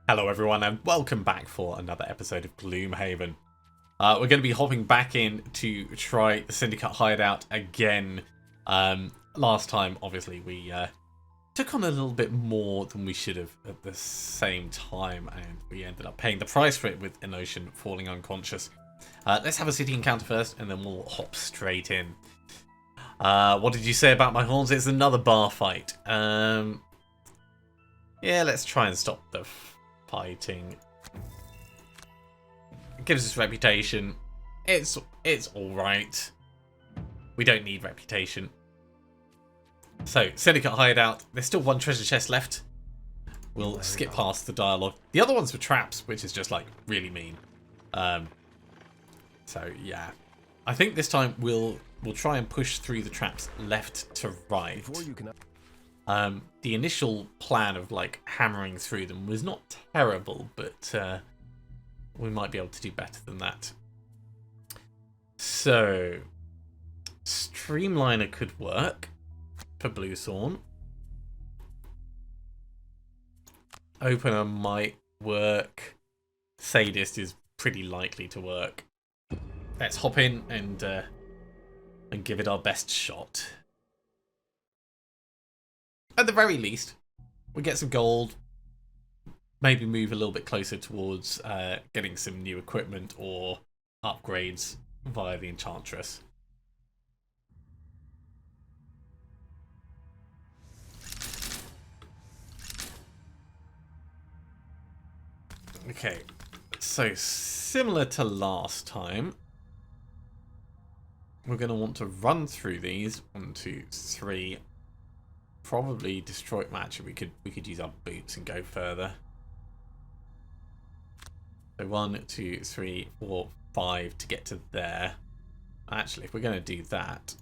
Hello everyone and welcome back for another episode of Gloomhaven. We're going to be hopping back in to try the syndicate hideout again. Last time obviously we took on a little bit more than we should have at the same time, and we ended up paying the price for it with Enotion falling unconscious. Let's have a city encounter first and then we'll hop straight in. What did you say about my horns? It's another bar fight. Yeah, let's try and stop the fighting. It gives us reputation. It's alright. We don't need reputation. So, syndicate hideout. There's still one treasure chest left. We'll skip past the dialogue. The other ones were traps, which is just like really mean. So yeah, I think this time we'll try and push through the traps left to right. The initial plan of like hammering through them was not terrible, but we might be able to do better than that. So, Streamliner could work for Bluethorn. Opener might work. Sadist is pretty likely to work. Let's hop in and give it our best shot. At the very least, we get some gold. Maybe move a little bit closer towards getting some new equipment or upgrades via the Enchantress. Okay, so similar to last time, we're going to want to run through these. 1, 2, 3. Probably destroy match. We could use our boots and go further. So 1, 2, 3, 4, 5 to get to there. Actually, if we're going to do that,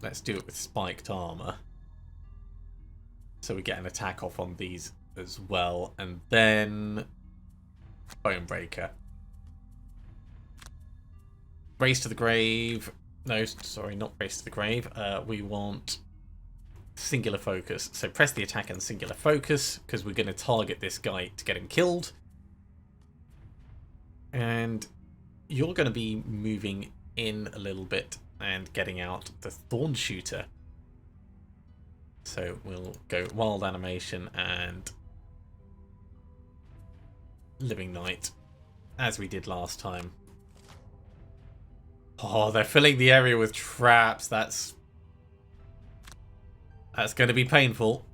let's do it with spiked armor. So we get an attack off on these as well, and then Bonebreaker. Race to the grave. No, sorry, not race to the grave. We want singular focus. So press the attack and singular focus, because we're going to target this guy to get him killed. And you're going to be moving in a little bit and getting out the Thorn Shooter. So we'll go Wild Animation and Living Night, as we did last time. Oh, they're filling the area with traps. That's going to be painful.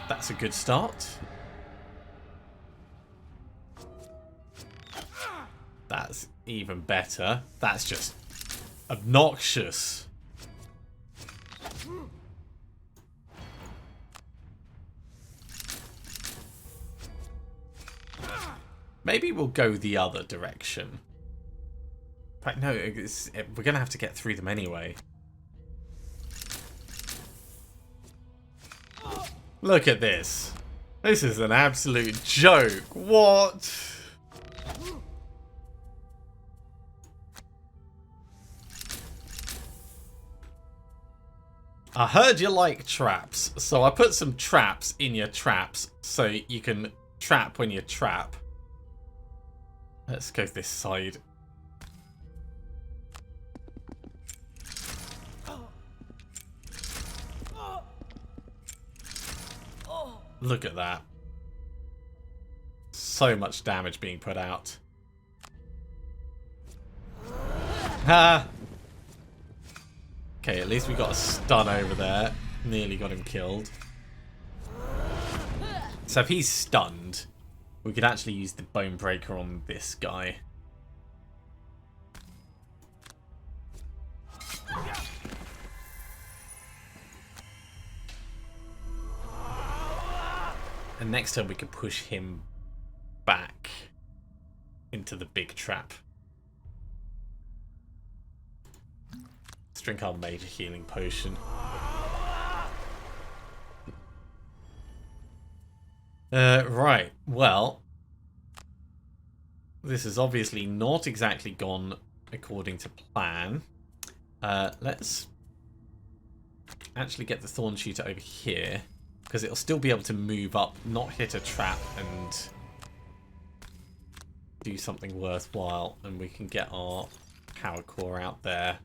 That's a good start. That's even better. That's just obnoxious. Maybe we'll go the other direction. But no, we're going to have to get through them anyway. Look at this. This is an absolute joke. What? I heard you like traps, so I put some traps in your traps so you can trap when you trap. Let's go this side. Look at that. So much damage being put out. Ha! Okay, at least we got a stun over there. Nearly got him killed. So if he's stunned, we could actually use the Bonebreaker on this guy. And next turn we could push him back into the big trap. Let's drink our major healing potion. Right, well, This has obviously not exactly gone according to plan. Let's actually get the thorn shooter over here, because it'll still be able to move up, not hit a trap, and do something worthwhile. And we can get our power core out there.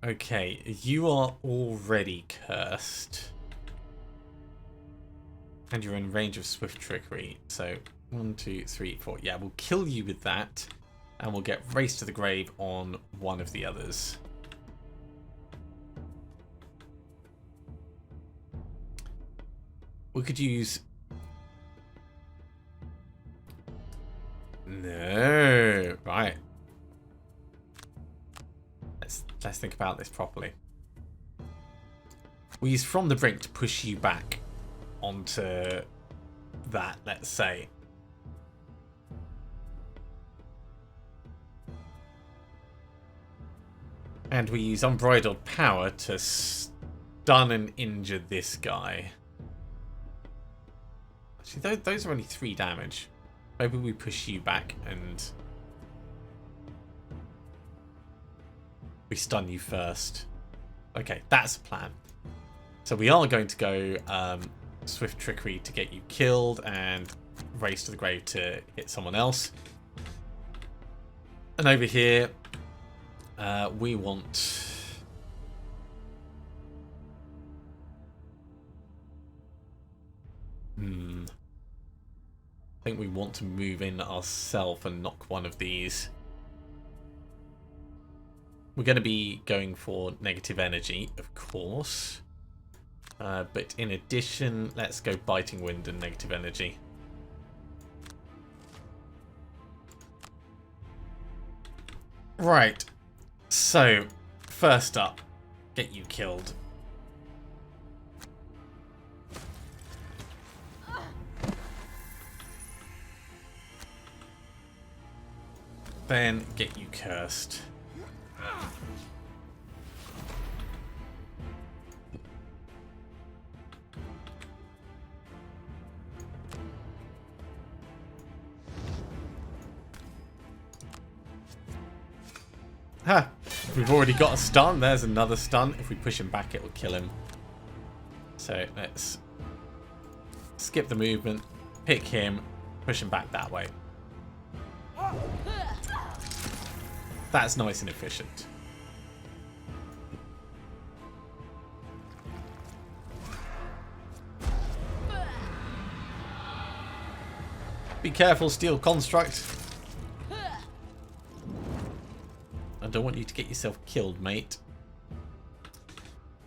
Okay, you are already cursed. And you're in range of swift trickery. So 1, 2, 3, 4. Yeah, we'll kill you with that. And we'll get race to the grave on one of the others. We could use... No. Right. Let's think about this properly. We use From the Brink to push you back onto that, let's say. And we use Unbridled Power to stun and injure this guy. Actually, those are only 3 damage. Maybe we push you back and we stun you first. Okay, that's the plan. So we are going to go Swift Trickery to get you killed and Race to the Grave to hit someone else. And over here, we want... I think we want to move in ourselves and knock one of these. We're going to be going for negative energy, of course. But in addition, let's go Biting Wind and negative energy. Right. So, first up, get you killed. Then get you cursed. Ha! We've already got a stun. There's another stun. If we push him back, it will kill him. So let's skip the movement, pick him, push him back that way. That's nice and efficient. Be careful, Steel Construct. I don't want you to get yourself killed, mate.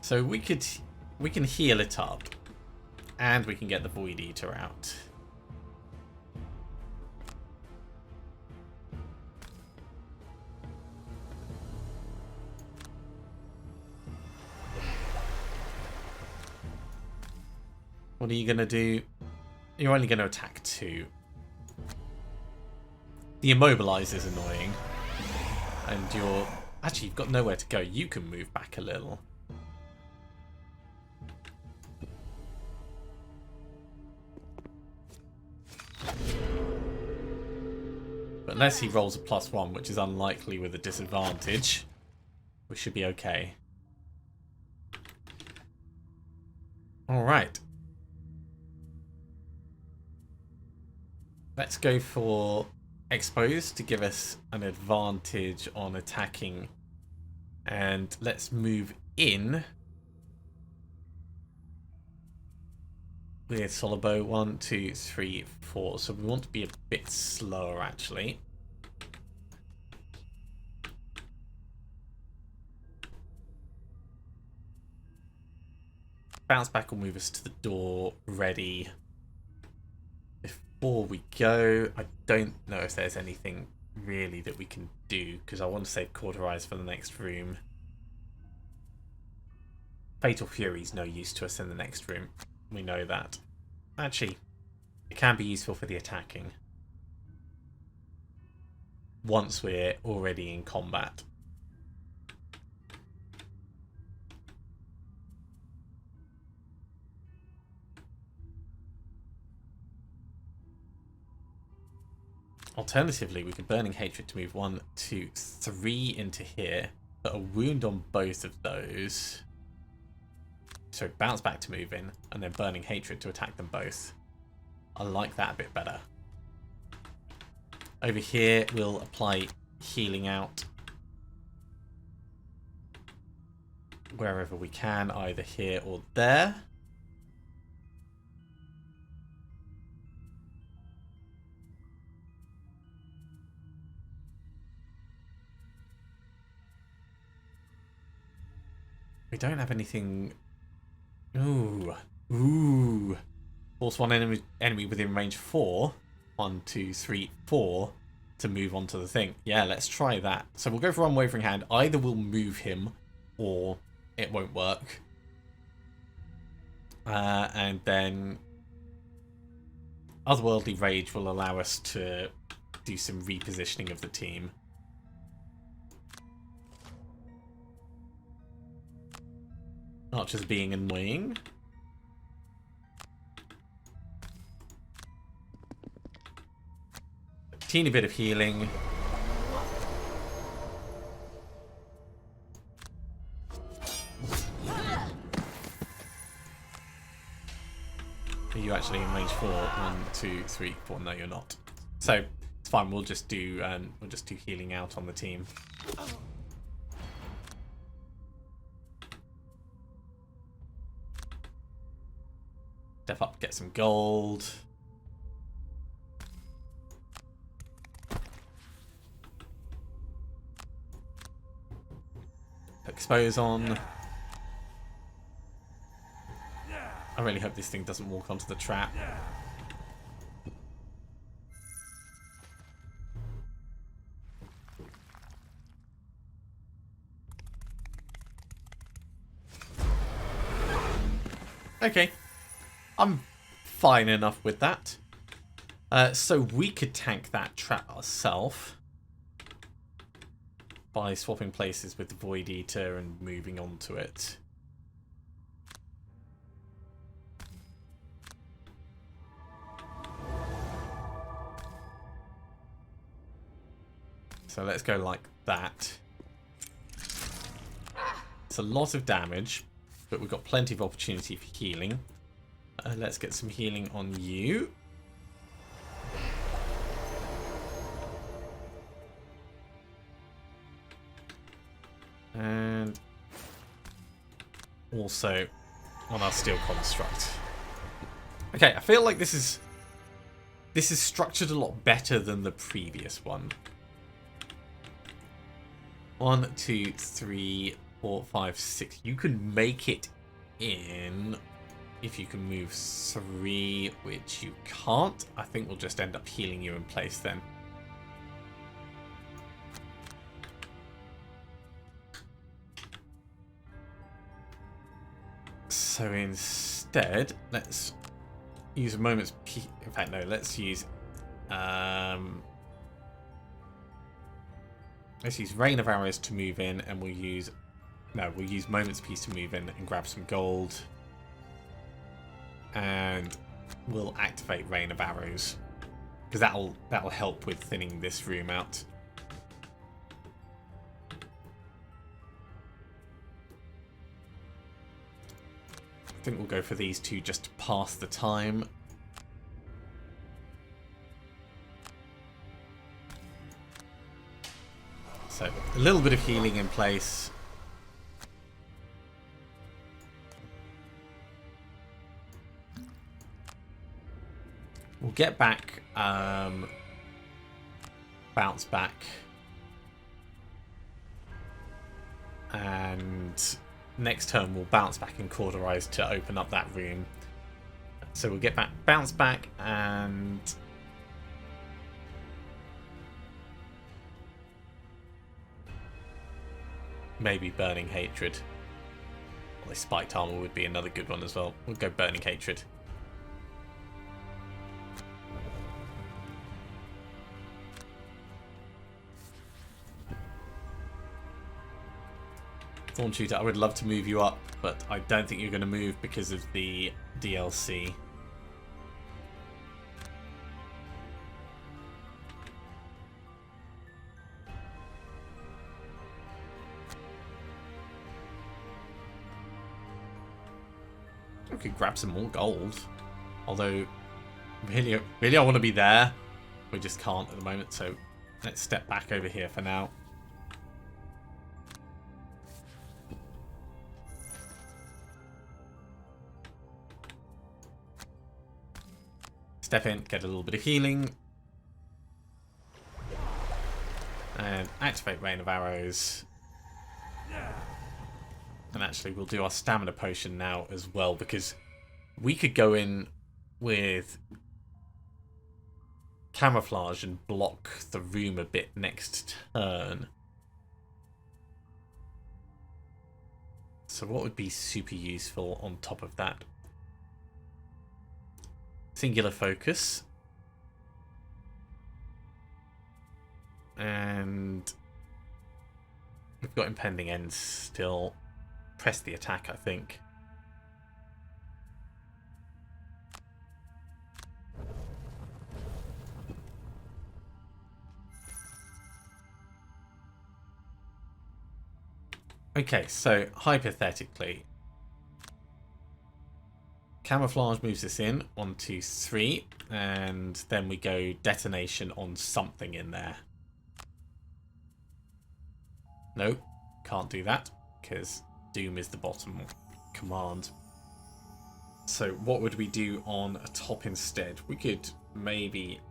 So we can heal it up. And we can get the Void Eater out. What are you going to do? You're only going to attack 2. The Immobilize is annoying. And you're... Actually, you've got nowhere to go. You can move back a little. But unless he rolls a +1, which is unlikely with a disadvantage, we should be okay. Alright. Let's go for Exposed to give us an advantage on attacking. And let's move in with Solid Bow. 1, 2, 3, 4. So we want to be a bit slower, actually. Bounce back will move us to the door ready. Before we go, I don't know if there's anything really that we can do, because I want to save Cauterize for the next room. Fatal Fury's no use to us in the next room. We know that. Actually, it can be useful for the attacking. Once we're already in combat. Alternatively, we could Burning Hatred to move 1, 2, 3 into here. Put a wound on both of those. So bounce back to move in, and then Burning Hatred to attack them both. I like that a bit better. Over here, we'll apply healing out wherever we can, either here or there. We don't have anything. Ooh. Force one enemy within range 4. 1, 2, 3, 4 to move on to the thing. Yeah, let's try that. So we'll go for Unwavering Hand. Either we'll move him or it won't work. And then Otherworldly Rage will allow us to do some repositioning of the team. Archers being annoying. A teeny bit of healing. Are you actually in range 4? 1, 2, 3, 4. No, you're not. So it's fine. We'll just do healing out on the team. Step up, get some gold. Expose on. I really hope this thing doesn't walk onto the trap. Okay. I'm fine enough with that. So we could tank that trap ourselves by swapping places with the Void Eater and moving on to it. So let's go like that. It's a lot of damage, but we've got plenty of opportunity for healing. Let's get some healing on you. And also on our Steel Construct. Okay, I feel like this is structured a lot better than the previous one. 1, 2, 3, 4, 5, 6. You can make it in if you can move 3, which you can't. I think we'll just end up healing you in place then. So instead, let's use a moment's peace. In fact, no, let's use Rain of Arrows to move in, and we'll use Moment's Peace to move in and grab some gold. And we'll activate Rain of Arrows, because that'll help with thinning this room out. I think we'll go for these two just to pass the time. So a little bit of healing in place. We'll get back, bounce back, and next turn we'll bounce back and cauterize to open up that room. So we'll get back, bounce back, and maybe Burning Hatred. Well, the Spiked Armor would be another good one as well. We'll go Burning Hatred. Thorn Shooter, I would love to move you up, but I don't think you're going to move because of the DLC. We could grab some more gold. Although, really I want to be there. We just can't at the moment, so let's step back over here for now. Step in, get a little bit of healing. And activate Rain of Arrows. And actually we'll do our stamina potion now as well, because we could go in with camouflage and block the room a bit next turn. So what would be super useful on top of that? Singular focus. And we've got impending ends still. Press the attack, I think. Okay, so hypothetically, camouflage moves us in 1, 2, 3, and then we go detonation on something in there. No, can't do that because Doom is the bottom command. So what would we do on a top instead? We could maybe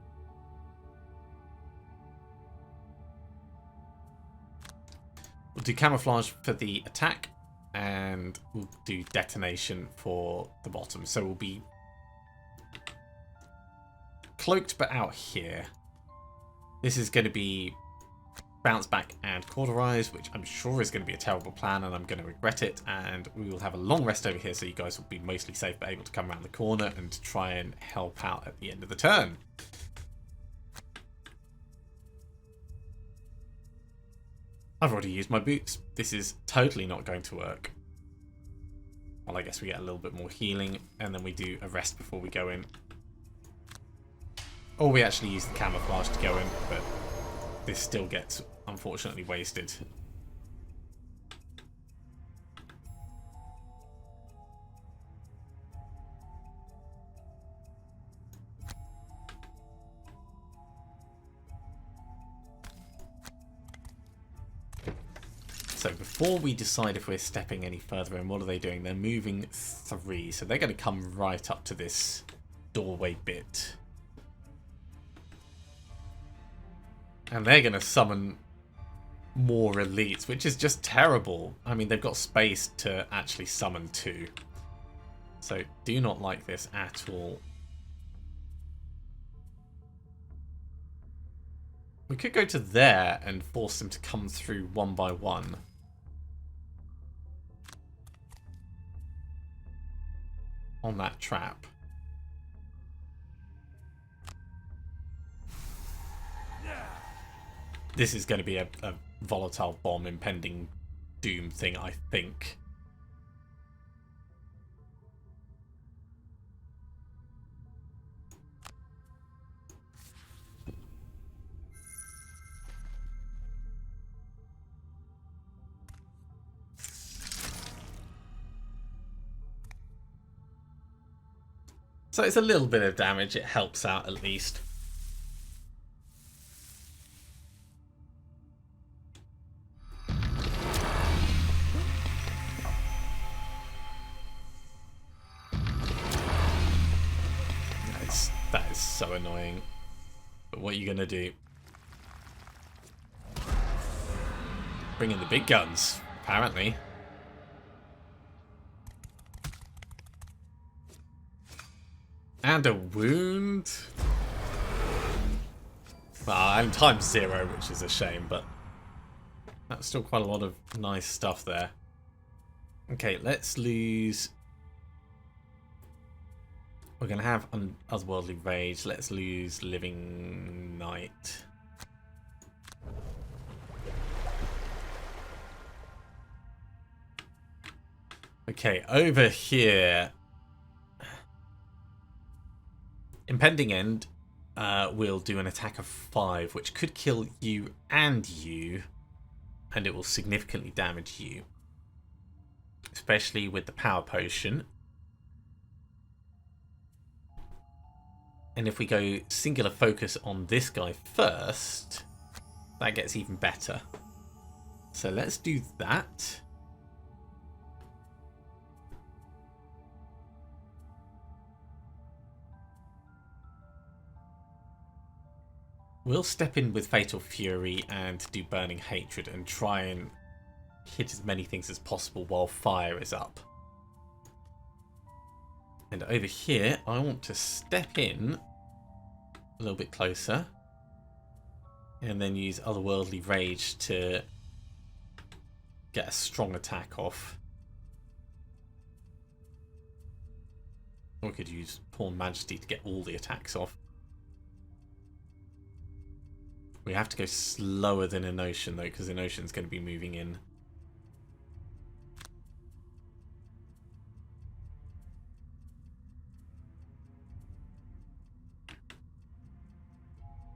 we'll do camouflage for the attack, and we'll do detonation for the bottom. So we'll be cloaked but out here. This is going to be bounce back and cauterize, which I'm sure is going to be a terrible plan, and I'm going to regret it. And we will have a long rest over here, so you guys will be mostly safe but able to come around the corner and try and help out at the end of the turn. I've already used my boots. This is totally not going to work. Well, I guess we get a little bit more healing, and then we do a rest before we go in. Or we actually use the camouflage to go in, but this still gets, unfortunately, wasted. So before we decide if we're stepping any further in, what are they doing? They're moving 3, so they're going to come right up to this doorway bit. And they're going to summon more elites, which is just terrible. I mean, they've got space to actually summon 2. So do not like this at all. We could go to there and force them to come through one by one. On that trap. This is going to be a volatile bomb impending doom thing, I think. So it's a little bit of damage, it helps out at least. That is so annoying. But what are you going to do? Bring in the big guns, apparently. And a wound. Well, I'm times 0, which is a shame, but that's still quite a lot of nice stuff there. Okay, let's lose. We're going to have Otherworldly Rage. Let's lose Living Night. Okay, over here. Impending End will do an attack of 5, which could kill you, and it will significantly damage you. Especially with the power potion. And if we go singular focus on this guy first, that gets even better. So let's do that. We'll step in with Fatal Fury and do Burning Hatred and try and hit as many things as possible while fire is up. And over here, I want to step in a little bit closer and then use Otherworldly Rage to get a strong attack off. Or we could use Pawn Majesty to get all the attacks off. We have to go slower than Enotion though, because Enotion's going to be moving in.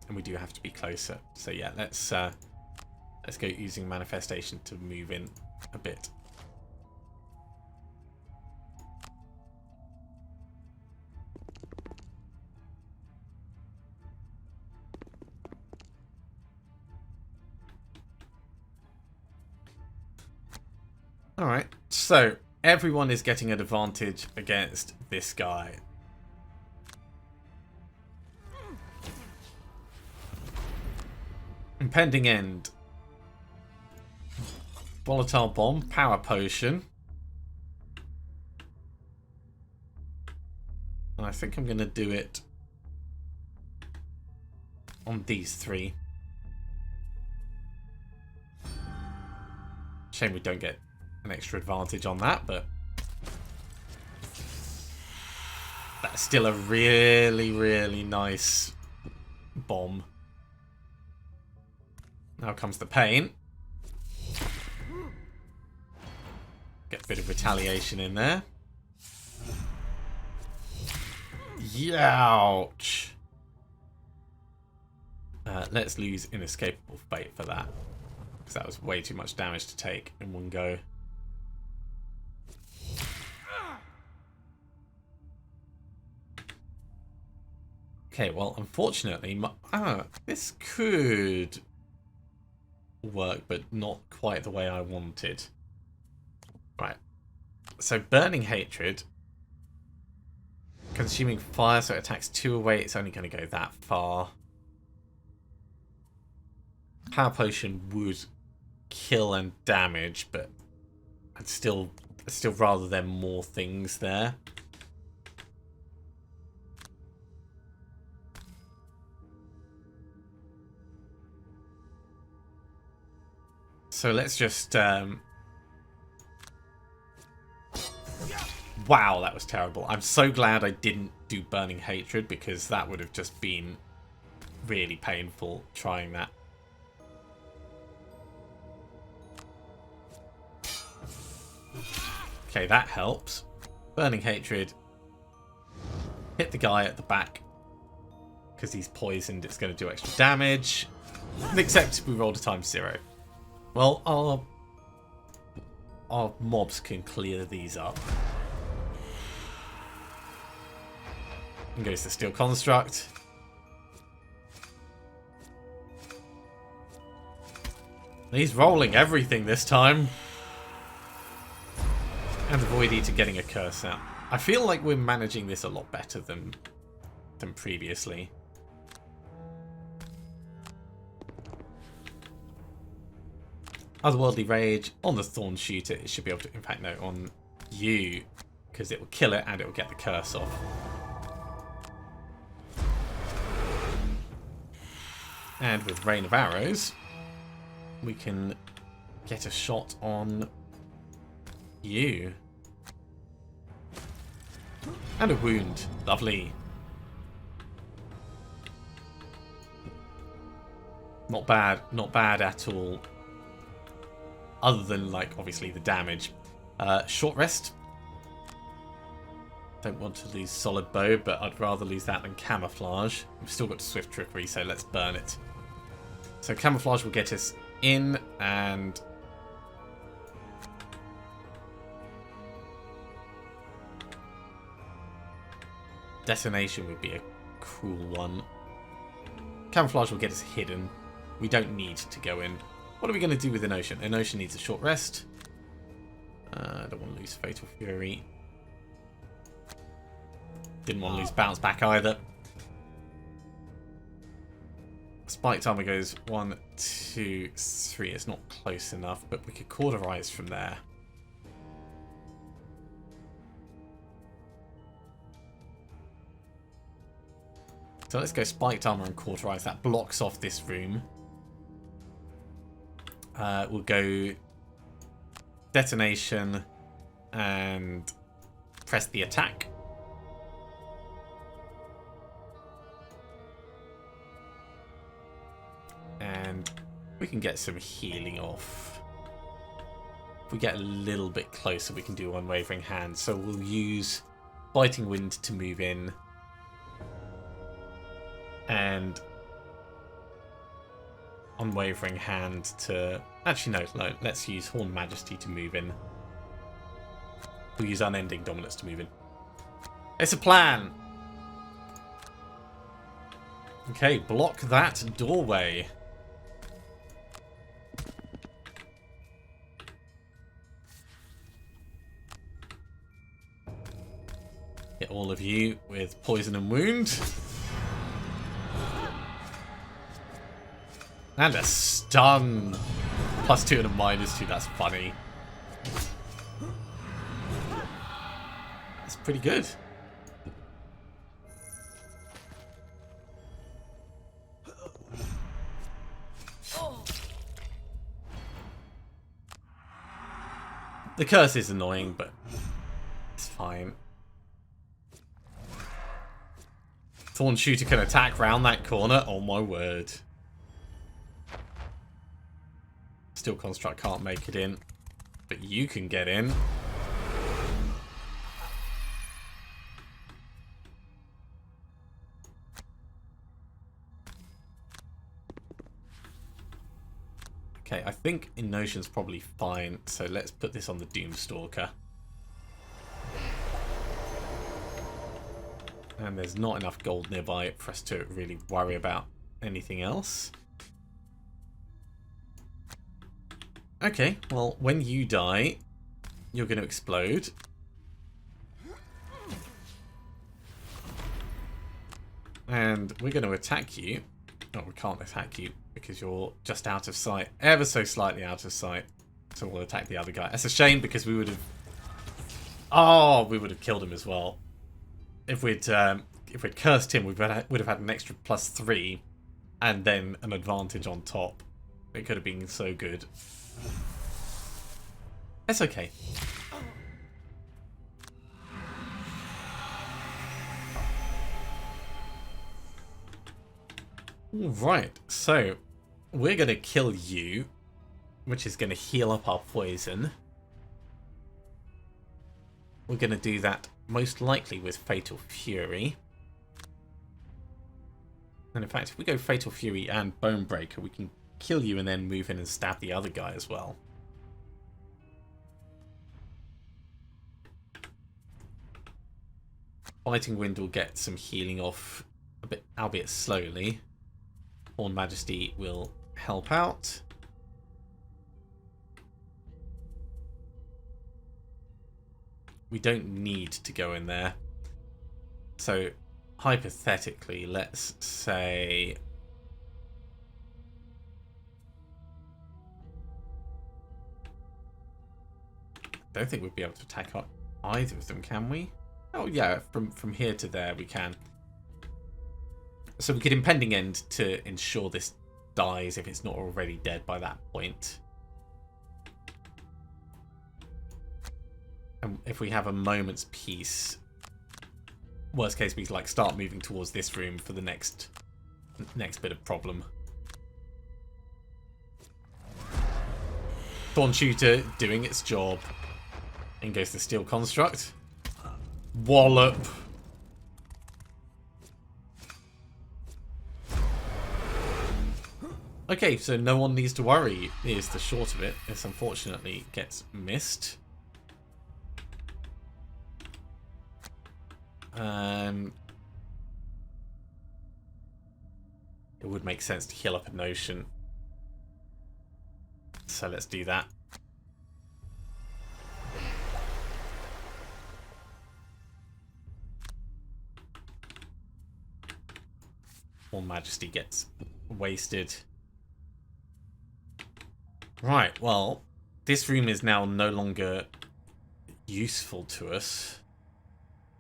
And we do have to be closer. So yeah, let's go using Manifestation to move in a bit. Alright, so everyone is getting an advantage against this guy. Impending End. Volatile Bomb, Power Potion. And I think I'm going to do it on these three. Shame we don't get an extra advantage on that, but that's still a really, really nice bomb. Now comes the pain. Get a bit of retaliation in there. Youch! Let's lose Inescapable Fate for that, because that was way too much damage to take in one go. Okay, well, unfortunately, this could work, but not quite the way I wanted. Right. So, Burning Hatred. Consuming fire, so it attacks 2 away. It's only going to go that far. Power Potion would kill and damage, but I'd still rather there more things there. So let's just... Wow, that was terrible. I'm so glad I didn't do Burning Hatred, because that would have just been really painful trying that. Okay, that helps. Burning Hatred. Hit the guy at the back. Because he's poisoned, it's going to do extra damage. Except we rolled a ×0. Well, our mobs can clear these up. And goes the Steel Construct. He's rolling everything this time. And the Void Eater getting a curse out. I feel like we're managing this a lot better than previously. Otherworldly Rage on the Thorn Shooter. It should be able to, in fact, no, on you, because it will kill it and it will get the curse off. And with Rain of Arrows, we can get a shot on you. And a wound. Lovely. Not bad. Not bad at all. Other than, like, obviously the damage. Short rest. Don't want to lose Solid Bow, but I'd rather lose that than Camouflage. We've still got Swift Trickery, so let's burn it. So Camouflage will get us in, and... Detonation would be a cruel one. Camouflage will get us hidden. We don't need to go in. What are we going to do with Enotion? Enotion needs a short rest. I don't want to lose Fatal Fury. Didn't want to lose Bounce Back either. Spiked armor goes 1, 2, 3. It's not close enough, but we could cauterize from there. So let's go spiked armor and cauterize. That blocks off this room. We'll go detonation and press the attack. And we can get some healing off. If we get a little bit closer, we can do Unwavering Hand. So we'll use Biting Wind to move in. And Unwavering Hand to... Actually, no. Let's use Horned Majesty to move in. We'll use Unending Dominance to move in. It's a plan! Okay, block that doorway. Hit all of you with Poison and Wound. And a stun. +2 and a -2, that's funny. That's pretty good. The curse is annoying, but it's fine. Thorn Shooter can attack round that corner. Oh my word. Steel Construct can't make it in, but you can get in. Okay, I think Enotion's probably fine, so let's put this on the Doomstalker. And there's not enough gold nearby for us to really worry about anything else. Okay, well, when you die, you're going to explode. And we're going to attack you. Oh, we can't attack you because you're just out of sight. Ever so slightly out of sight. So we'll attack the other guy. That's a shame because we would have... Oh, we would have killed him as well. If we'd cursed him, we would have had an extra +3 and then an advantage on top. It could have been so good. That's okay. Right, so we're going to kill you, which is going to heal up our poison. We're going to do that most likely with Fatal Fury. And in fact, if we go Fatal Fury and Bonebreaker, we can kill you and then move in and stab the other guy as well. Biting Wind will get some healing off a bit, albeit slowly. Horned Majesty will help out. We don't need to go in there. So, hypothetically, let's say... I don't think we'd be able to attack either of them, can we? Oh yeah, from here to there we can. So we could Impending End to ensure this dies if it's not already dead by that point. And if we have a moment's peace, worst case we like start moving towards this room for the next bit of problem. Thorn Shooter doing its job. In goes the Steel Construct. Wallop. Okay, so no one needs to worry is the short of it. This unfortunately gets missed. it would make sense to heal up a Notion. So let's do that. All Majesty gets wasted. Right, well, this room is now no longer useful to us.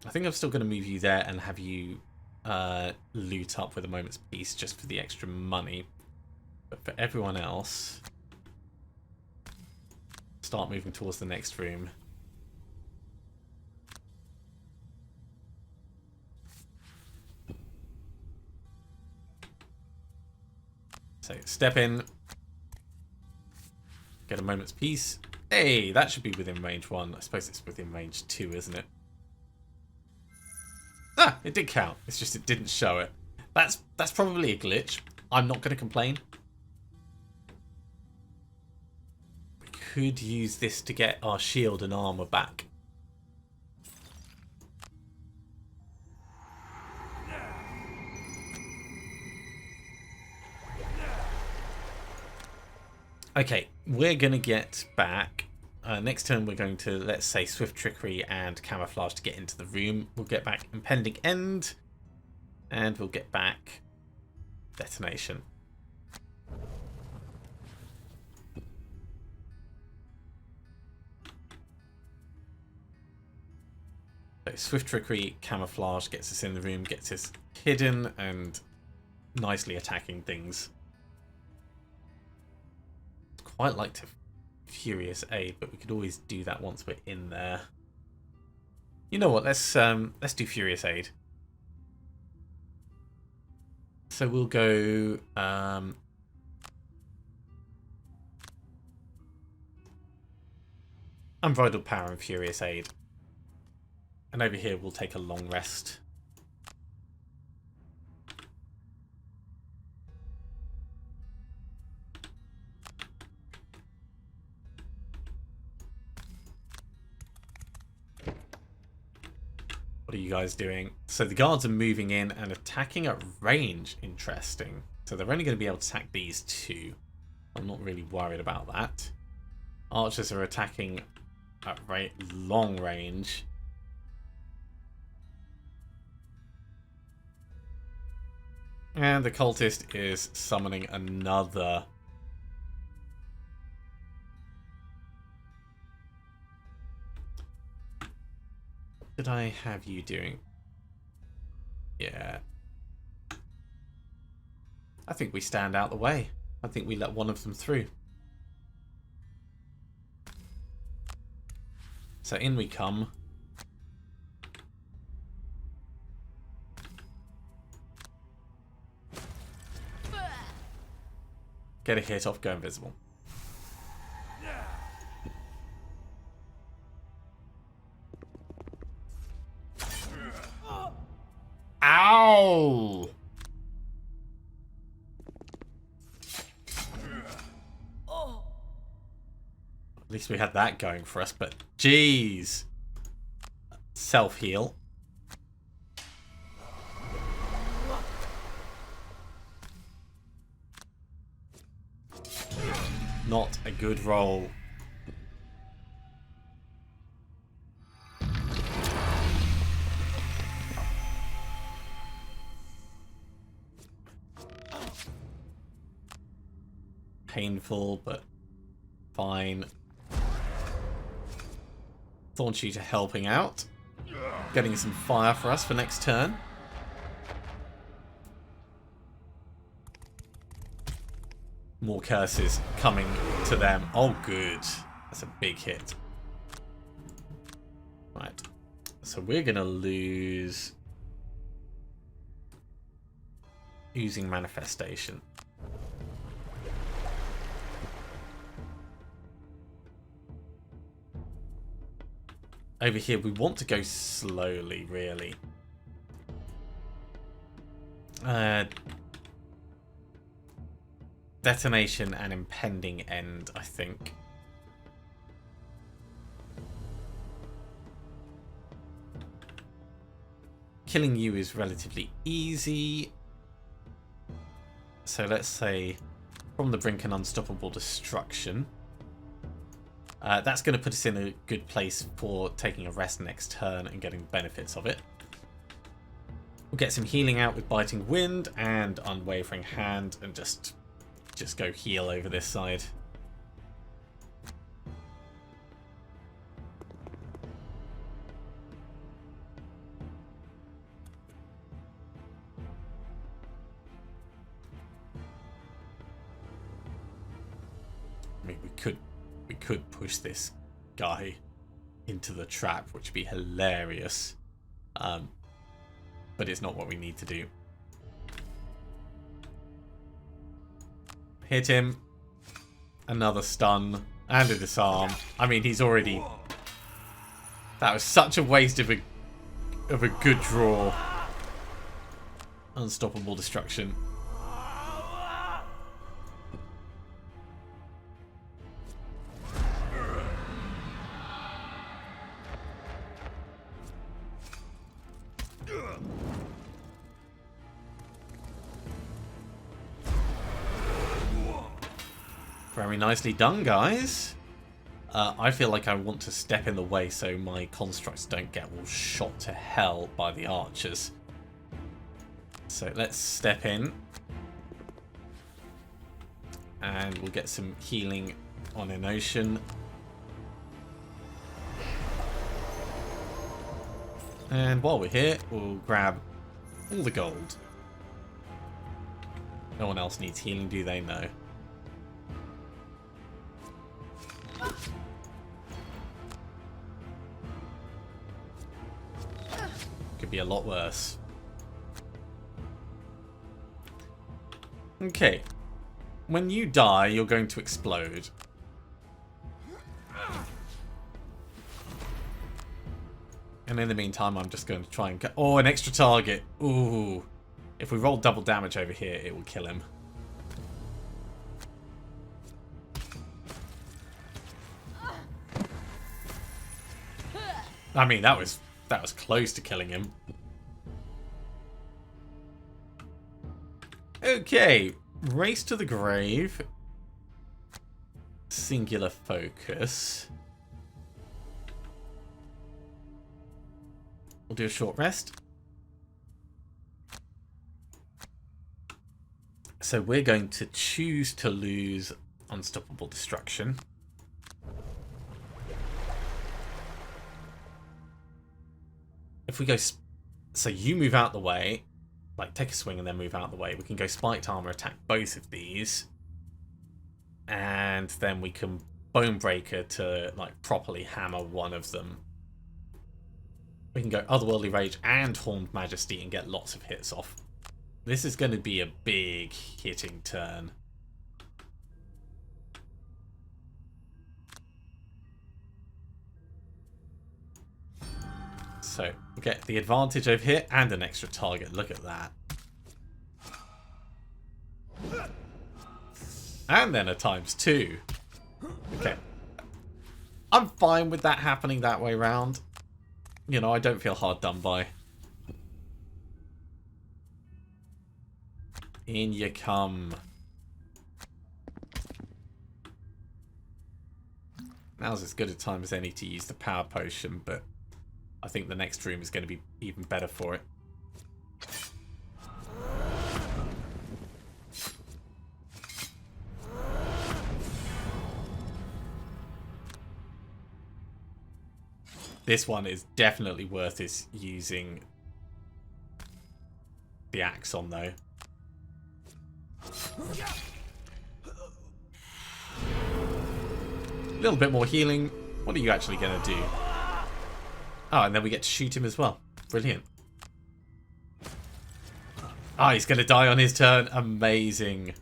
I think I'm still going to move you there and have you loot up with a moment's peace just for the extra money. But for everyone else, start moving towards the next room. So step in, get a moment's peace. Hey, that should be within range 1. I suppose it's within range 2, isn't it? Ah, it did count. It's just it didn't show it. That's probably a glitch. I'm not going to complain. We could use this to get our shield and armor back. Okay, we're going to get back. Next turn we're going to, let's say, Swift Trickery and Camouflage to get into the room. We'll get back Impending End. And we'll get back Detonation. So Swift Trickery, Camouflage gets us in the room, gets us hidden and nicely attacking things. Quite like to Furious Aid, but we could always do that once we're in there. You know what? Let's do Furious Aid. So we'll go Unbridled Power and Furious Aid, and over here we'll take a long rest. What are you guys doing? So the guards are moving in and attacking at range. Interesting. So they're only going to be able to attack these two. I'm not really worried about that. Archers are attacking at long range. And the cultist is summoning another. What did I have you doing? Yeah. I think we stand out the way. I think we let one of them through. So in we come. Get a hit off, go invisible. Ow! At least we had that going for us, but jeez. Self-heal. Not a good roll. Painful, but fine. Thorn Shooter helping out. Getting some fire for us for next turn. More curses coming to them. Oh, good. That's a big hit. Right. So we're going to lose Oozing Manifestation. Over here, we want to go slowly, really. Detonation and Impending End, I think. Killing you is relatively easy. So let's say from the brink and unstoppable destruction. That's going to put us in a good place for taking a rest next turn and getting benefits of it. We'll get some healing out with Biting Wind and Unwavering Hand and just go heal over this side. I mean, we could push this guy into the trap, which would be hilarious. But it's not what we need to do. Hit him. Another stun. And a disarm. I mean, he's already... That was such a waste of a good draw. Unstoppable destruction. Very nicely done, guys. I feel like I want to step in the way so my constructs don't get all shot to hell by the archers. So let's step in. And we'll get some healing on Enocean. And while we're here, we'll grab all the gold. No one else needs healing, do they? No. Could be a lot worse. Okay. When you die, you're going to explode. And in the meantime, I'm just going to try and... Oh, an extra target. Ooh. If we roll double damage over here, it will kill him. I mean, that was close to killing him. Okay, Race to the Grave. Singular focus. We'll do a short rest. So we're going to choose to lose Unstoppable Destruction. If we go... So you move out the way. Like, take a swing and then move out the way. We can go Spiked Armor, attack both of these. And then we can Bonebreaker to, like, properly hammer one of them. We can go Otherworldly Rage and Horned Majesty and get lots of hits off. This is going to be a big hitting turn. So, we get the advantage over here and an extra target. Look at that. And then a ×2. Okay. I'm fine with that happening that way round. You know, I don't feel hard done by. In you come. Now's as good a time as any to use the power potion, but I think the next room is going to be even better for it. This one is definitely worth us using the axe on, though. A little bit more healing. What are you actually going to do? Oh, and then we get to shoot him as well. Brilliant. Ah, he's going to die on his turn. Amazing.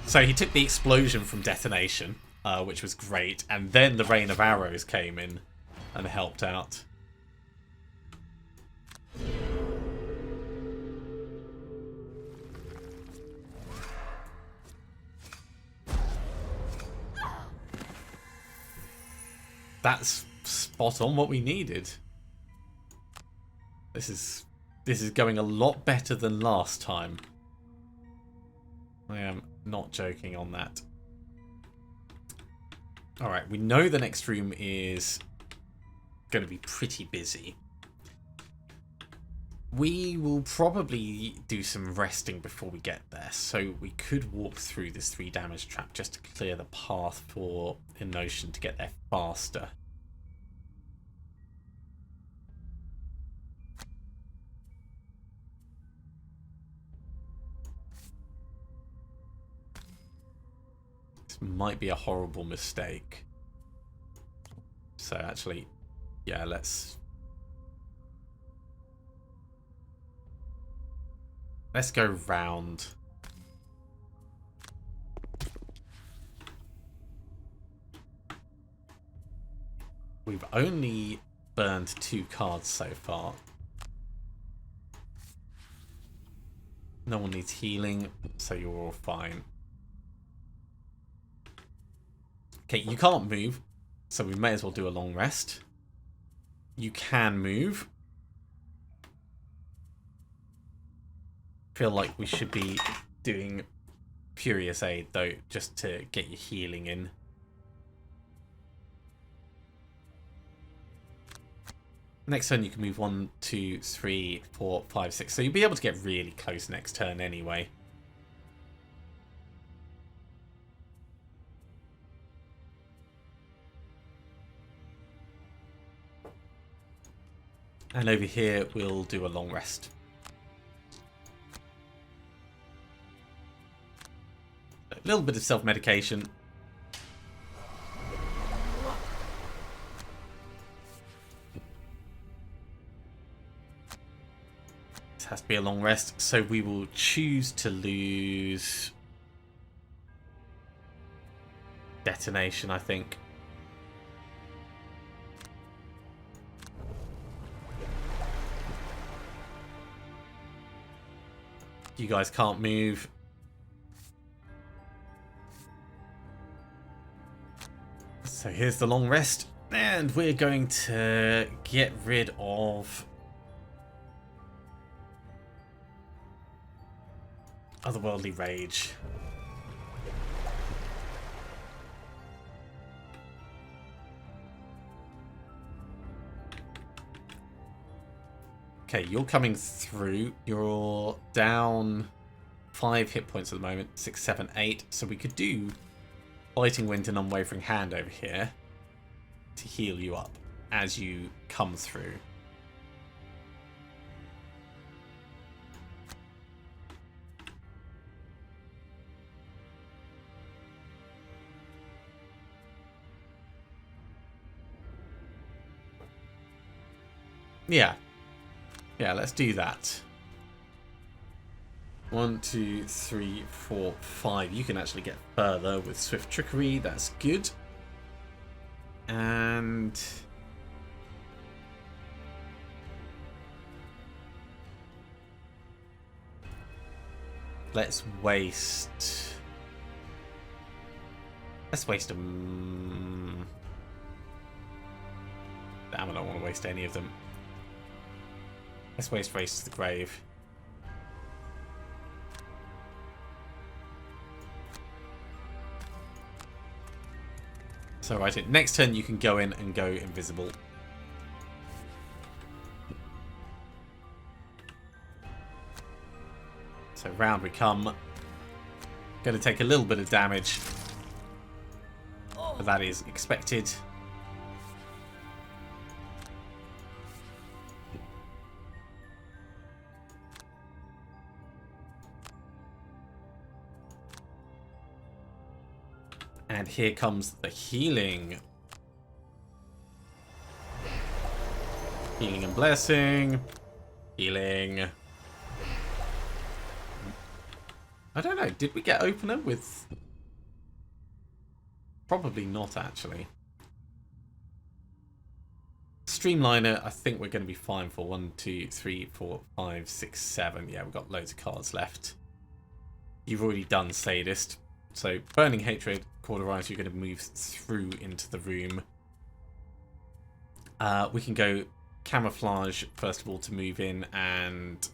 So he took the explosion from detonation, which was great. And then the rain of arrows came in and helped out. That's spot on what we needed. This is This is going a lot better than last time. I am not joking on that. Alright, we know the next room is going to be pretty busy. We will probably do some resting before we get there, so we could walk through this 3 damage trap just to clear the path for Enotion to get there faster. This might be a horrible mistake. So actually, yeah, let's go round. We've only burned 2 cards so far. No one needs healing, so you're all fine. Okay, you can't move, so we may as well do a long rest. You can move. Feel like we should be doing Furious Aid though, just to get your healing in. Next turn you can move 1, 2, 3, 4, 5, 6. So you'll be able to get really close next turn anyway. And over here we'll do a long rest. A little bit of self-medication. This has to be a long rest, so we will choose to lose detonation, I think. You guys can't move. So here's the long rest, and we're going to get rid of Otherworldly Rage. Okay, you're coming through. You're down 5 hit points at the moment. 6, 7, 8. So we could do Biting Wind and Unwavering Hand over here to heal you up as you come through. Yeah, let's do that. 1, 2, 3, 4, 5. You can actually get further with Swift Trickery. That's good. And let's waste a... Damn, I don't want to waste any of them. Let's waste Race to the Grave. So right, next turn you can go in and go invisible. So round we come. Going to take a little bit of damage, but that is expected. And here comes the healing. Healing and blessing. Healing. I don't know. Did we get opener with... Probably not, actually. Streamliner, I think we're going to be fine for 1, 2, 3, 4, 5, 6, 7. Yeah, we've got loads of cards left. You've already done Sadist. So, Burning Hatred, Cauterize, you're going to move through into the room. We can go camouflage, first of all, to move in, and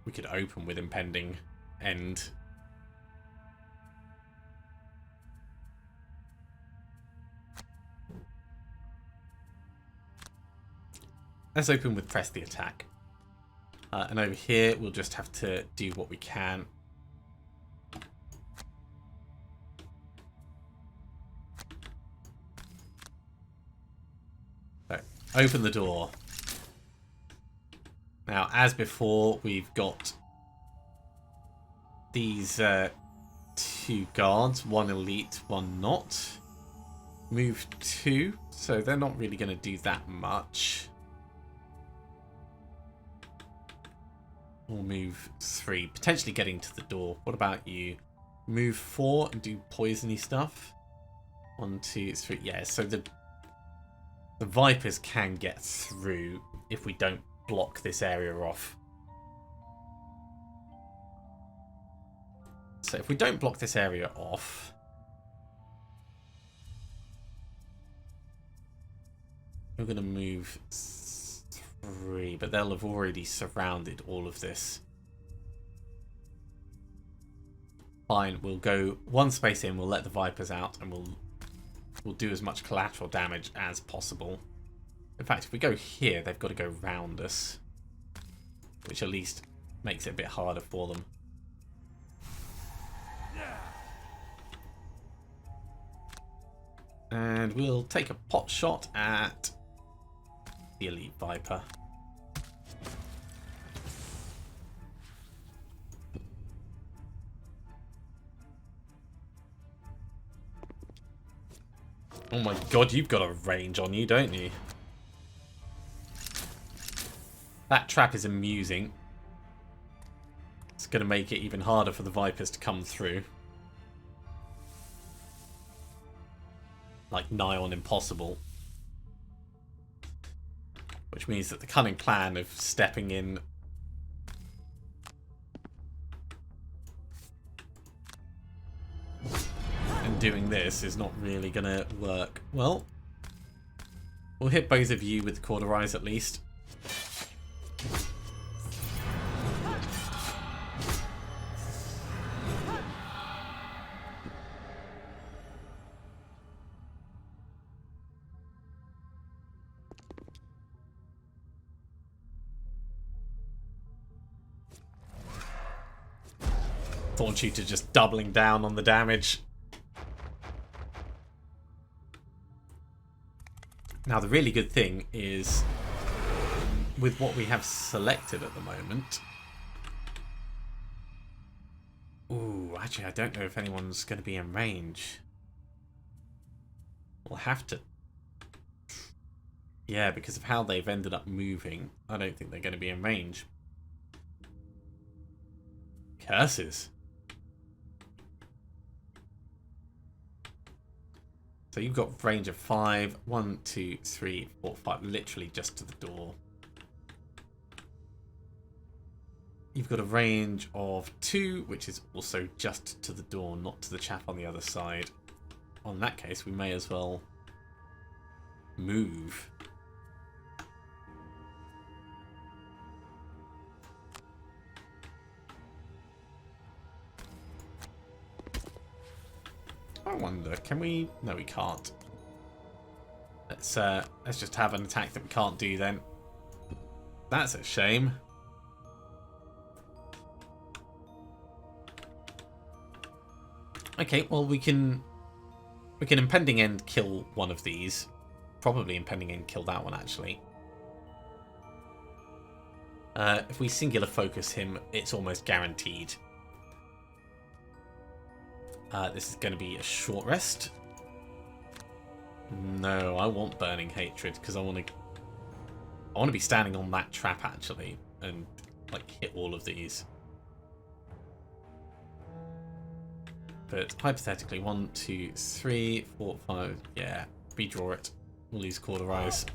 we could open with impending end. Let's open with press the attack. And over here, we'll just have to do what we can. So, open the door. Now, as before, we've got these two guards, one elite, one not. Move 2, so they're not really going to do that much. We'll move 3, potentially getting to the door. What about you? Move 4 and do poisony stuff. 1, 2, 3. Yeah, so the Vipers can get through if we don't block this area off. So if we don't block this area off, we're going to move 3, but they'll have already surrounded all of this. Fine, we'll go one space in, we'll let the Vipers out, and we'll do as much collateral damage as possible. In fact, if we go here, they've got to go round us, which at least makes it a bit harder for them. And we'll take a pot shot at the elite Viper. Oh my god, you've got a range on you, don't you? That trap is amusing. It's going to make it even harder for the Vipers to come through. Like nigh on impossible. Which means that the cunning plan of stepping in and doing this is not really going to work. Well, we'll hit both of you with the cauterize at least. Thorn Shooter just doubling down on the damage. Now the really good thing is, with what we have selected at the moment... Ooh, actually I don't know if anyone's going to be in range. We'll have to... Yeah, because of how they've ended up moving, I don't think they're going to be in range. Curses. So you've got range of 5. 1, 2, 3, 4, 5. Literally just to the door. You've got a range of 2, which is also just to the door, not to the chap on the other side. In that case, we may as well move. I wonder, can we... No, we can't. Let's just have an attack that we can't do then. That's a shame. Okay, well we can impending end kill one of these. Probably impending end kill that one actually. If we singular focus him, it's almost guaranteed. This is going to be a short rest. No, I want Burning Hatred because I want to be standing on that trap actually and like hit all of these. But hypothetically, 1, 2, 3, 4, 5. Yeah, redraw it. We'll use cauterize.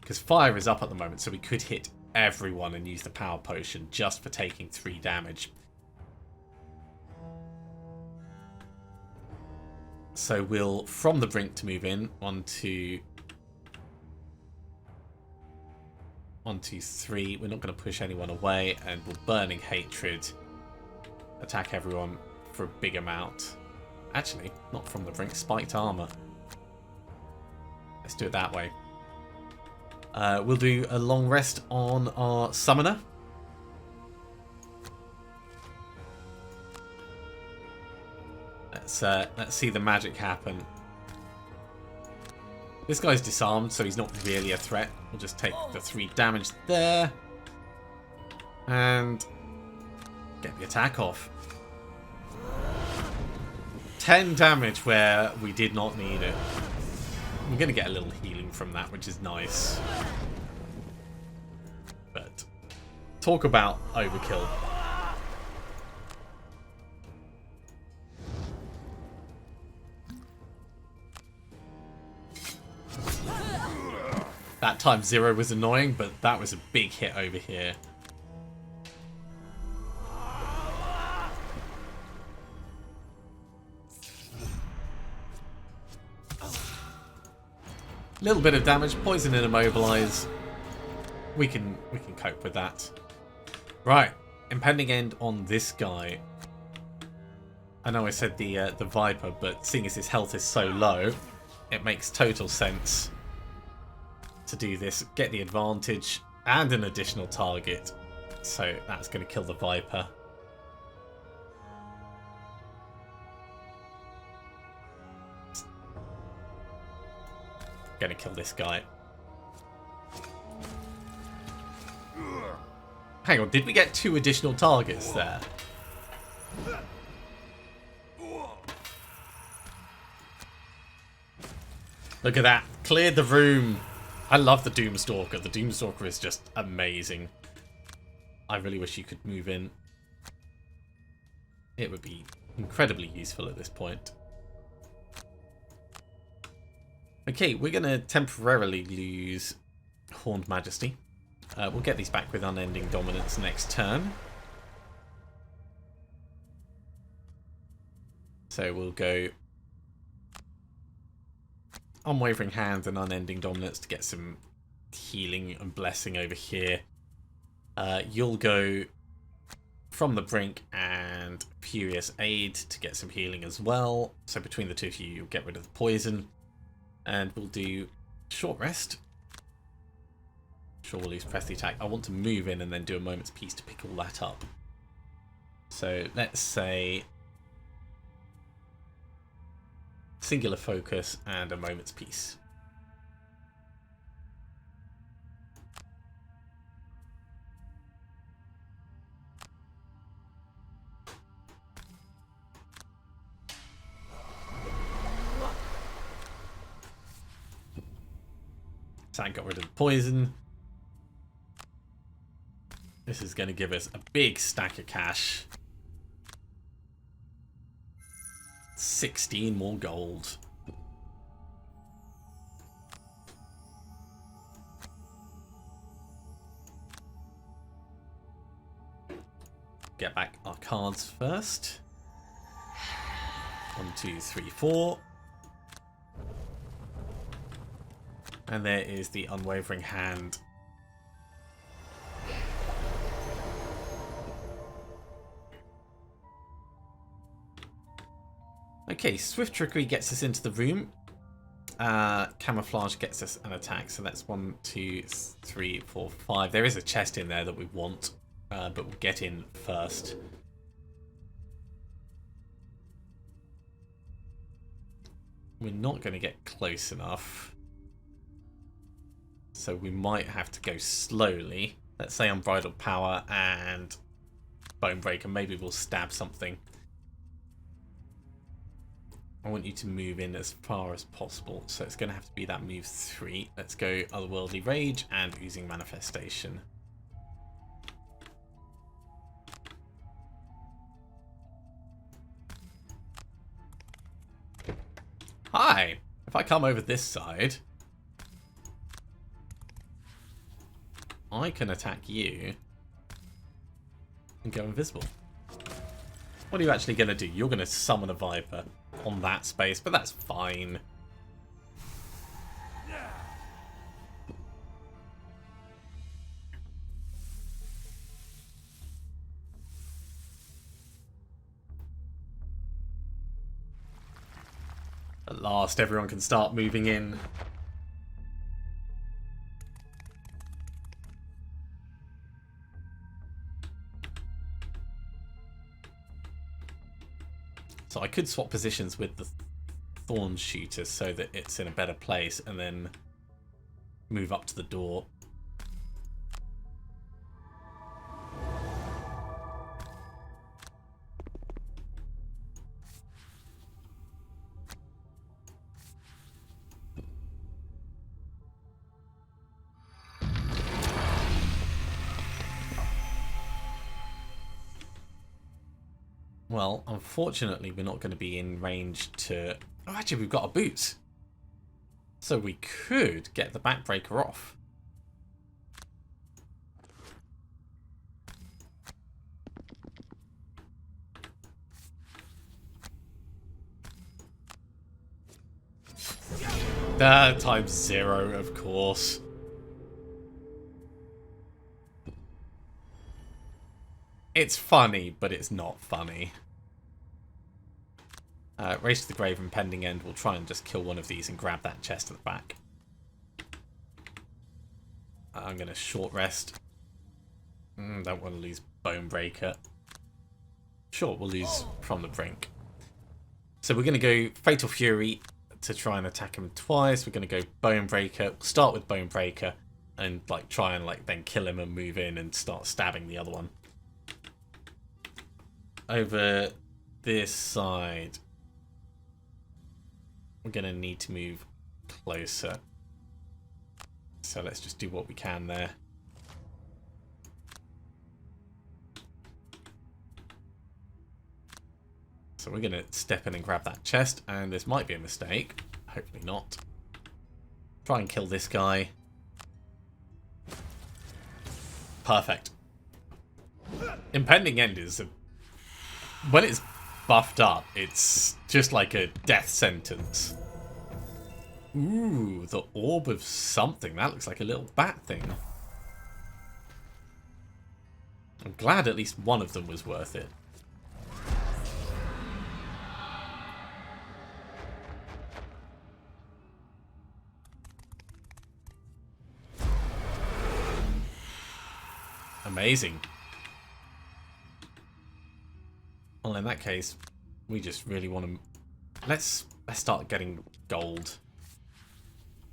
Because fire is up at the moment, so we could hit everyone and use the power potion just for taking 3 damage. So we'll, from the brink to move in, 1, 2, 1, 2, 3. We're not going to push anyone away, and we'll Burning Hatred. Attack everyone for a big amount. Actually, not from the brink, Spiked Armor. Let's do it that way. We'll do a long rest on our Summoner. Let's see the magic happen. This guy's disarmed, so he's not really a threat. We'll just take the 3 damage there. And get the attack off. 10 damage where we did not need it. I'm going to get a little healing from that, which is nice. But talk about overkill. That time 0 was annoying, but that was a big hit over here. Little bit of damage, poison and immobilize. We can cope with that. Right, impending end on this guy. I know I said the Viper, but seeing as his health is so low, it makes total sense to do this. Get the advantage and an additional target. So that's going to kill the Viper. Going to kill this guy. Hang on, did we get 2 additional targets there? Look at that. Cleared the room. I love the Doomstalker. The Doomstalker is just amazing. I really wish you could move in. It would be incredibly useful at this point. Okay, we're going to temporarily lose Horned Majesty. We'll get these back with Unending Dominance next turn. So we'll go Unwavering Hand and Unending Dominance to get some healing and blessing over here. You'll go from the brink and Furious Aid to get some healing as well. So between the two of you, you'll get rid of the poison. And we'll do short rest. Sure, we'll lose press the attack. I want to move in and then do a moment's peace to pick all that up. So let's say singular focus and a moment's peace. So I got rid of the poison. This is going to give us a big stack of cash. 16 more gold. Get back our cards first. 1, 2, 3, 4. And there is the Unwavering Hand. Okay, Swift Trickery gets us into the room. Camouflage gets us an attack. So that's 1, 2, 3, 4, 5. There is a chest in there that we want, but we'll get in first. We're not going to get close enough. So we might have to go slowly. Let's say Unbridled Power and Bonebreaker. Maybe we'll stab something. I want you to move in as far as possible. So it's going to have to be that move 3. Let's go Otherworldly Rage and Oozing Manifestation. Hi! If I come over this side, I can attack you and go invisible. What are you actually going to do? You're going to summon a Viper. on that space, but that's fine. At last, everyone can start moving in. So I could swap positions with the thorn shooter so that it's in a better place and then move up to the door. Well, unfortunately, we're not going to be in range to... Oh, actually, we've got our boots. So we could get the backbreaker off. Times 0, of course. It's funny, but it's not funny. Race to the grave and pending end. We'll try and just kill one of these and grab that chest at the back. I'm going to short rest. Don't want to lose Bonebreaker. Sure, we'll lose from the brink. So we're going to go Fatal Fury to try and attack him twice. We're going to go Bonebreaker. We'll start with Bonebreaker and try and then kill him and move in and start stabbing the other one. Over this side, we're going to need to move closer. So let's just do what we can there. So we're going to step in and grab that chest, and this might be a mistake. Hopefully not. Try and kill this guy. Perfect. Impending End is when it's buffed up, it's just like a death sentence. Ooh, the orb of something. That looks like a little bat thing. I'm glad at least one of them was worth it. Amazing. Well, in that case, we just really want to... Let's start getting gold.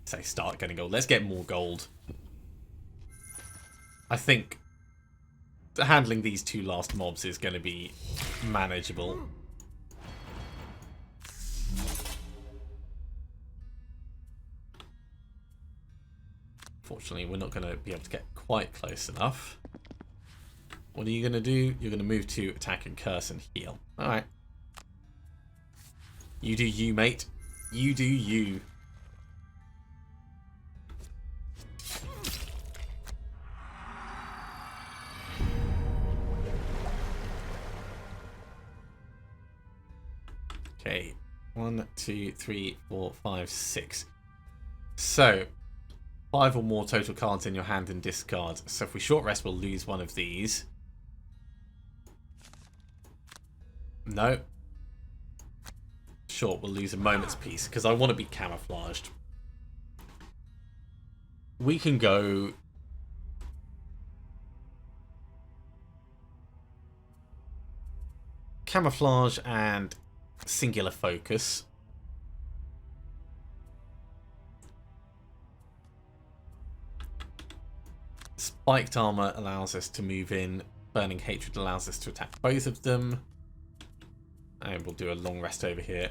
Say start getting gold. Let's get more gold. I think handling these two last mobs is going to be manageable. Fortunately, we're not going to be able to get quite close enough. What are you going to do? You're going to move to attack and curse and heal. Alright. You do you, mate. You do you. Okay. 1, 2, 3, 4, 5, 6. So, 5 or more total cards in your hand and discard. So if we short rest, we'll lose one of these. No. Short, we'll lose a moment's peace because I want to be camouflaged. We can go... Camouflage and singular focus. Spiked armor allows us to move in. Burning hatred allows us to attack both of them. And we'll do a long rest over here.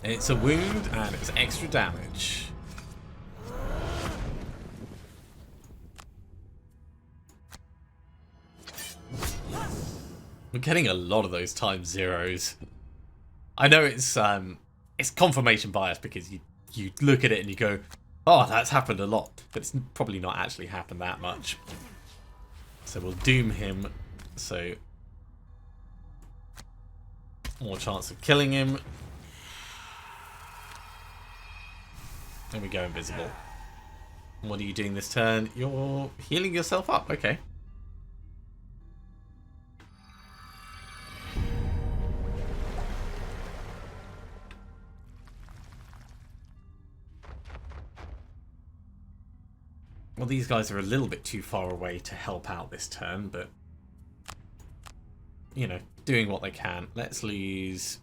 It's a wound and it's extra damage. We're getting a lot of those times zeros. I know it's confirmation bias because you look at it and you go, Oh, that's happened a lot, but it's probably not actually happened that much. So we'll doom him, so more chance of killing him. There we go, invisible. What are you doing this turn? You're healing yourself up, okay. Well, these guys are a little bit too far away to help out this turn, but, you know, doing what they can. Let's lose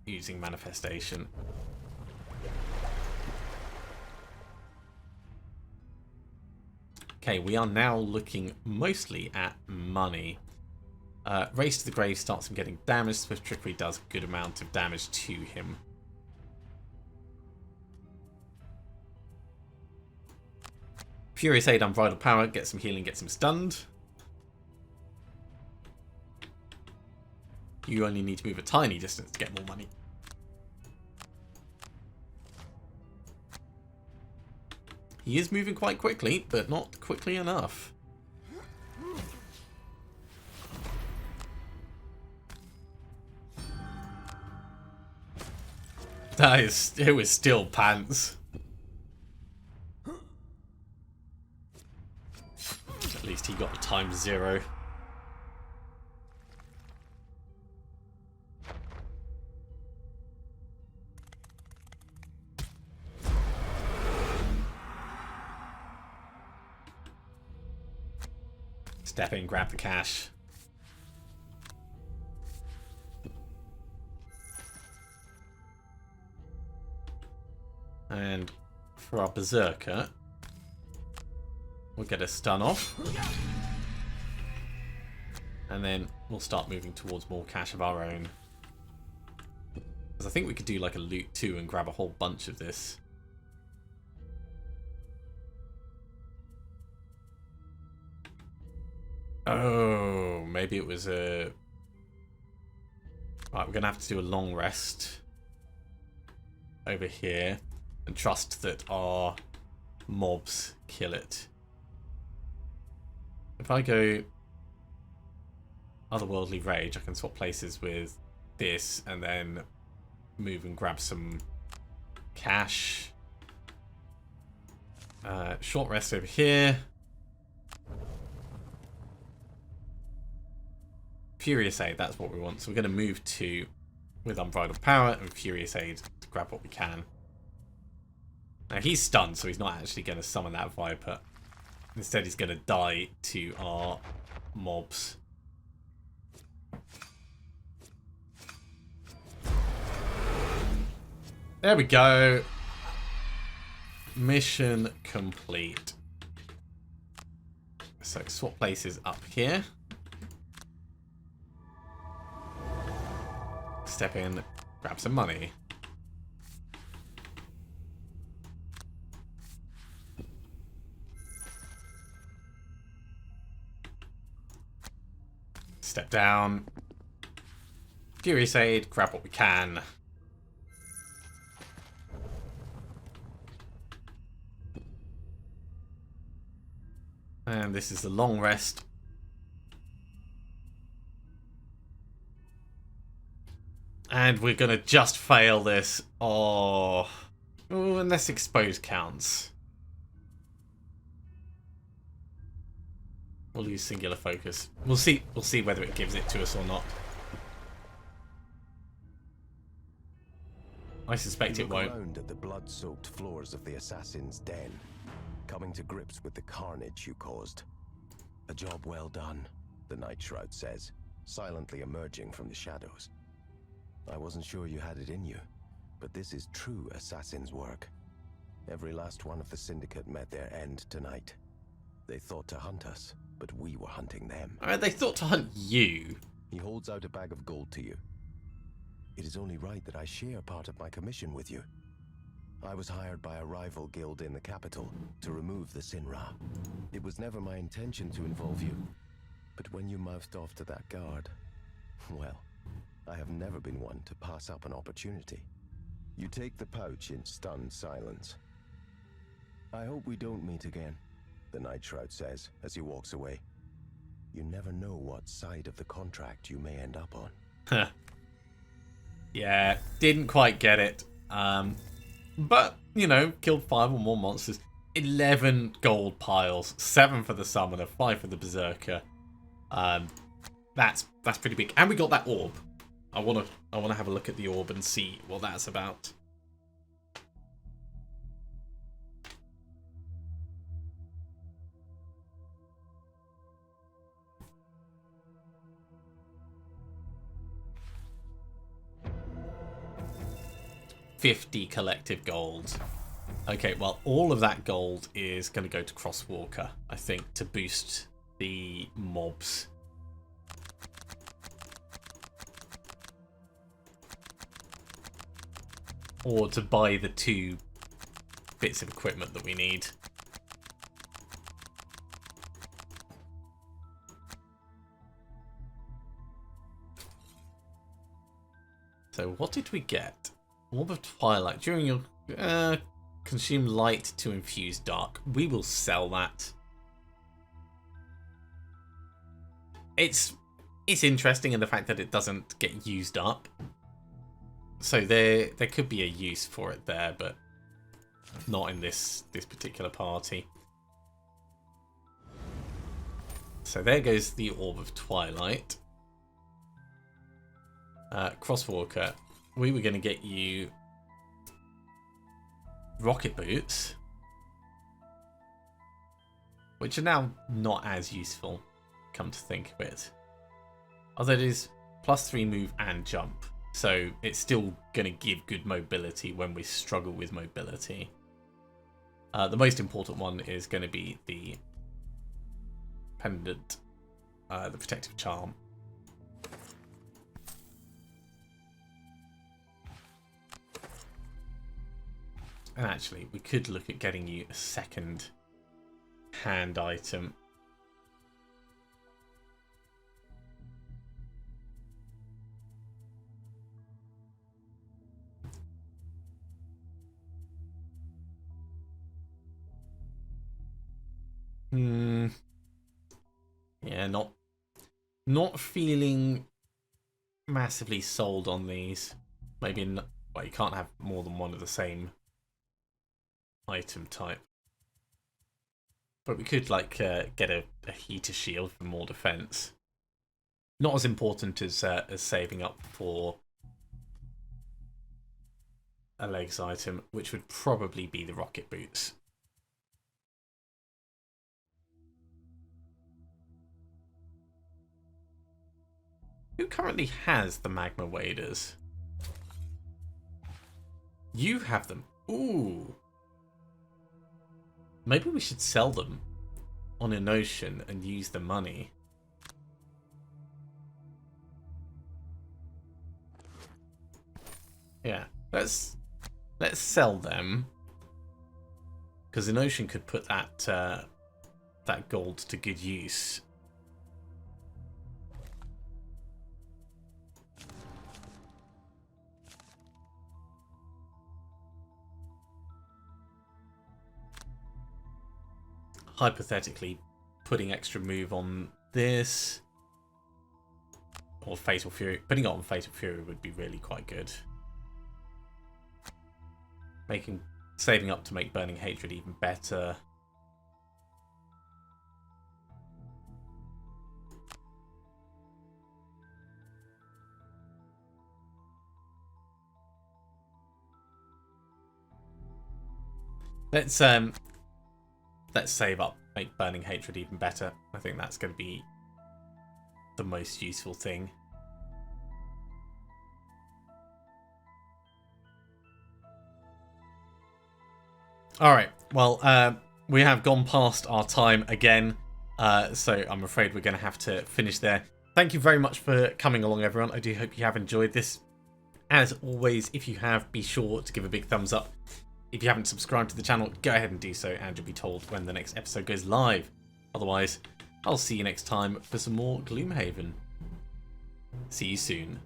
using manifestation. Okay, we are now looking mostly at money. Race to the Grave starts him getting damaged. Swift Trickery does a good amount of damage to him. Furious Aid, Unbridled Power, gets some healing, gets him stunned. You only need to move a tiny distance to get more money. He is moving quite quickly, but not quickly enough. It was still pants. At least he got times 0. Step in, grab the cash. And for our Berserker, we'll get a stun off. And then we'll start moving towards more cash of our own. Because I think we could do like a loot too and grab a whole bunch of this. Oh, maybe it was a... Right, we're going to have to do a long rest over here and trust that our mobs kill it. If I go Otherworldly Rage, I can swap places with this and then move and grab some cash. Short rest over here. Furious Aid, that's what we want. So we're going to move to with Unbridled Power and Furious Aid to grab what we can. Now he's stunned, so he's not actually going to summon that Viper. Instead, he's going to die to our mobs. There we go. Mission complete. So swap places up here. Step in, grab some money. Step down. Furious Aid, grab what we can. And this is the long rest. And we're going to just fail this. Oh, unless expose counts. We'll use singular focus. We'll see whether it gives it to us or not. I suspect it won't. Around at the blood-soaked floors of the assassin's den, coming to grips with the carnage you caused. A job well done, the Night Shroud says, silently emerging from the shadows. I wasn't sure you had it in you, but this is true assassin's work. Every last one of the syndicate met their end tonight. They thought to hunt us, but we were hunting them. They thought to hunt you. He holds out a bag of gold to you. It is only right that I share part of my commission with you. I was hired by a rival guild in the capital to remove the Sinra. It was never my intention to involve you, but when you mouthed off to that guard, well, I have never been one to pass up an opportunity. You take the pouch in stunned silence. I hope we don't meet again, the Night Shroud says as he walks away. You never know what side of the contract you may end up on. Yeah, didn't quite get it. But, you know, killed 5 or more monsters. 11 gold piles. 7 for the Summoner, 5 for the Berserker. That's pretty big. And we got that orb. I wanna have a look at the orb and see what that's about. $50 collective gold. Okay, well, all of that gold is going to go to Crosswalker, I think, to boost the mobs. Or to buy the 2 bits of equipment that we need. So what did we get? Orb of Twilight. During your... consume light to infuse dark. We will sell that. It's interesting in the fact that it doesn't get used up. So there could be a use for it there, but not in this particular party. So there goes the Orb of Twilight. Crosswalker, we were going to get you rocket boots, which are now not as useful, come to think of it. Although it is +3 move and jump, so it's still going to give good mobility when we struggle with mobility. The most important one is going to be the pendant, the protective charm. And actually, we could look at getting you a second hand item. Yeah, not feeling massively sold on these. Maybe well, you can't have more than one of the same item type, but we could like get a heater shield for more defense. Not as important as saving up for a legs item, which would probably be the rocket boots. Who currently has the magma waders? You have them. Ooh. Maybe we should sell them on an ocean and use the money. Yeah, let's sell them, because an ocean could put that that gold to good use. Hypothetically, putting extra move on this, or Fatal Fury. Putting it on Fatal Fury would be really quite good. Saving up to make Burning Hatred even better. Let's save up, make Burning Hatred even better. I think that's going to be the most useful thing. Alright, well, we have gone past our time again, so I'm afraid we're going to have to finish there. Thank you very much for coming along, everyone. I do hope you have enjoyed this. As always, if you have, be sure to give a big thumbs up. If you haven't subscribed to the channel, go ahead and do so, and you'll be told when the next episode goes live. Otherwise, I'll see you next time for some more Gloomhaven. See you soon.